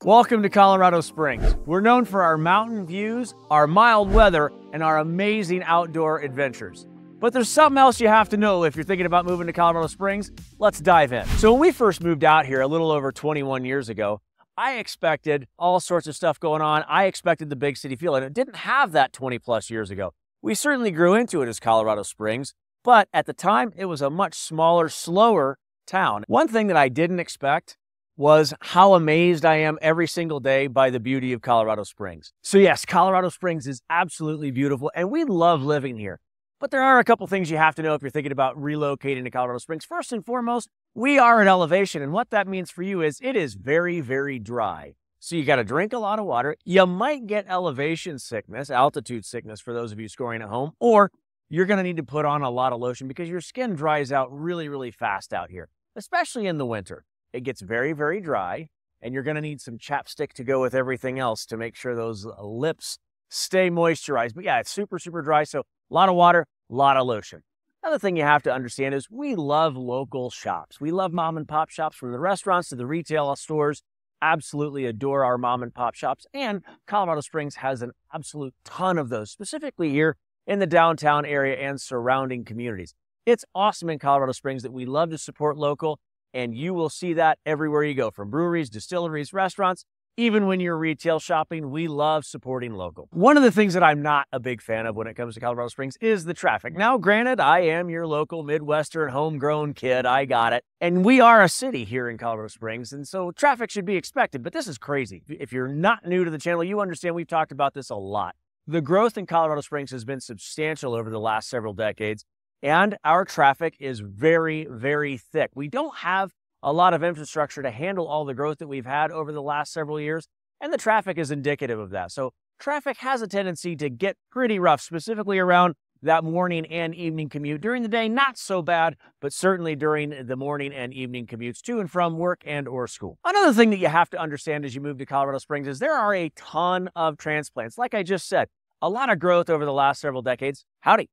Welcome to Colorado Springs. We're known for our mountain views, our mild weather, and our amazing outdoor adventures. But there's something else you have to know if you're thinking about moving to Colorado Springs. Let's dive in. So when we first moved out here a little over 21 years ago, I expected all sorts of stuff going on. I expected the big city feel, and it didn't have that 20 plus years ago. We certainly grew into it as Colorado Springs, but at the time it was a much smaller, slower town. One thing that I didn't expect was how amazed I am every single day by the beauty of Colorado Springs. So yes, Colorado Springs is absolutely beautiful and we love living here. But there are a couple things you have to know if you're thinking about relocating to Colorado Springs. First and foremost, we are at elevation, and what that means for you is it is very, very dry. So you got to drink a lot of water. You might get elevation sickness, altitude sickness for those of you scoring at home, or you're going to need to put on a lot of lotion because your skin dries out really, really fast out here, especially in the winter. It gets very, very dry, and you're going to need some chapstick to go with everything else to make sure those lips stay moisturized. But yeah, it's super, super dry, so a lot of water, a lot of lotion. Another thing you have to understand is we love local shops. We love mom and pop shops, from the restaurants to the retail stores. Absolutely adore our mom and pop shops, and Colorado Springs has an absolute ton of those, specifically here in the downtown area and surrounding communities. It's awesome in Colorado Springs that we love to support local, and you will see that everywhere you go, from breweries, distilleries, restaurants. Even when you're retail shopping, we love supporting local. One of the things that I'm not a big fan of when it comes to Colorado Springs is the traffic. Now, granted, I am your local Midwestern homegrown kid. I got it. And we are a city here in Colorado Springs, and so traffic should be expected, but this is crazy. If you're not new to the channel, you understand we've talked about this a lot. The growth in Colorado Springs has been substantial over the last several decades, and our traffic is very, very thick. We don't have a lot of infrastructure to handle all the growth that we've had over the last several years, and the traffic is indicative of that. So traffic has a tendency to get pretty rough, specifically around that morning and evening commute. During the day, not so bad, but certainly during the morning and evening commutes to and from work and or school. Another thing that you have to understand as you move to Colorado Springs is there are a ton of transplants. Like I just said, a lot of growth over the last several decades. Howdy.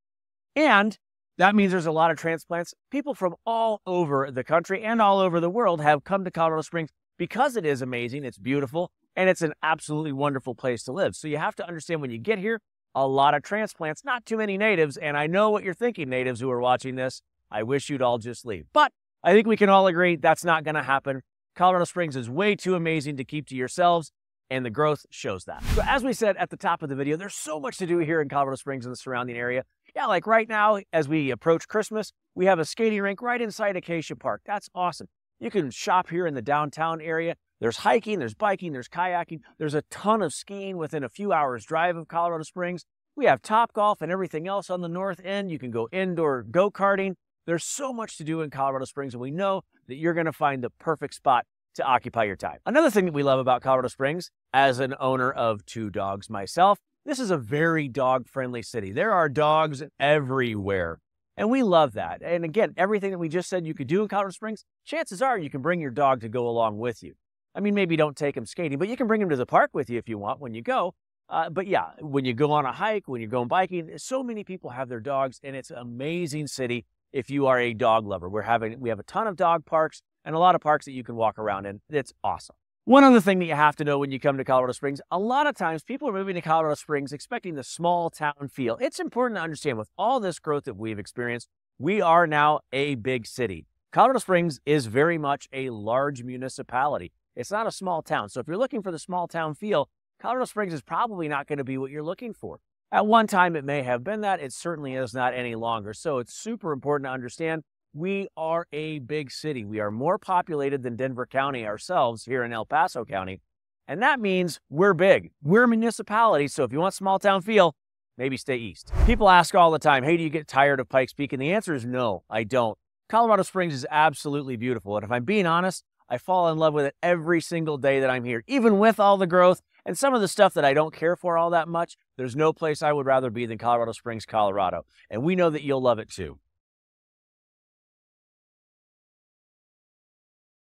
And that means there's a lot of transplants. People from all over the country and all over the world have come to Colorado Springs because it is amazing, it's beautiful, and it's an absolutely wonderful place to live. So you have to understand when you get here, a lot of transplants, not too many natives. And I know what you're thinking, natives who are watching this. I wish you'd all just leave. But I think we can all agree that's not going to happen. Colorado Springs is way too amazing to keep to yourselves, and the growth shows that. So as we said at the top of the video, there's so much to do here in Colorado Springs and the surrounding area. Yeah, like right now, as we approach Christmas, we have a skating rink right inside Acacia Park. That's awesome. You can shop here in the downtown area. There's hiking, there's biking, there's kayaking. There's a ton of skiing within a few hours drive of Colorado Springs. We have Topgolf and everything else on the north end. You can go indoor go-karting. There's so much to do in Colorado Springs, and we know that you're going to find the perfect spot to occupy your time. Another thing that we love about Colorado Springs, as an owner of 2 dogs myself, this is a very dog-friendly city. There are dogs everywhere, and we love that. And again, everything that we just said you could do in Colorado Springs, chances are you can bring your dog to go along with you. I mean, maybe don't take him skating, but you can bring him to the park with you if you want when you go. But yeah, when you go on a hike, when you're going biking, so many people have their dogs, and it's an amazing city if you are a dog lover. We have a ton of dog parks and a lot of parks that you can walk around in. It's awesome. One other thing that you have to know when you come to Colorado Springs, a lot of times people are moving to Colorado Springs expecting the small town feel. It's important to understand with all this growth that we've experienced, we are now a big city. Colorado Springs is very much a large municipality. It's not a small town. So if you're looking for the small town feel, Colorado Springs is probably not going to be what you're looking for. At one time, it may have been that. It certainly is not any longer. So it's super important to understand we are a big city. We are more populated than Denver County ourselves here in El Paso County. And that means we're big. We're a municipality. So if you want small town feel, maybe stay east. People ask all the time, hey, do you get tired of Pikes Peak? And the answer is no, I don't. Colorado Springs is absolutely beautiful. And if I'm being honest, I fall in love with it every single day that I'm here. Even with all the growth and some of the stuff that I don't care for all that much, there's no place I would rather be than Colorado Springs, Colorado. And we know that you'll love it too.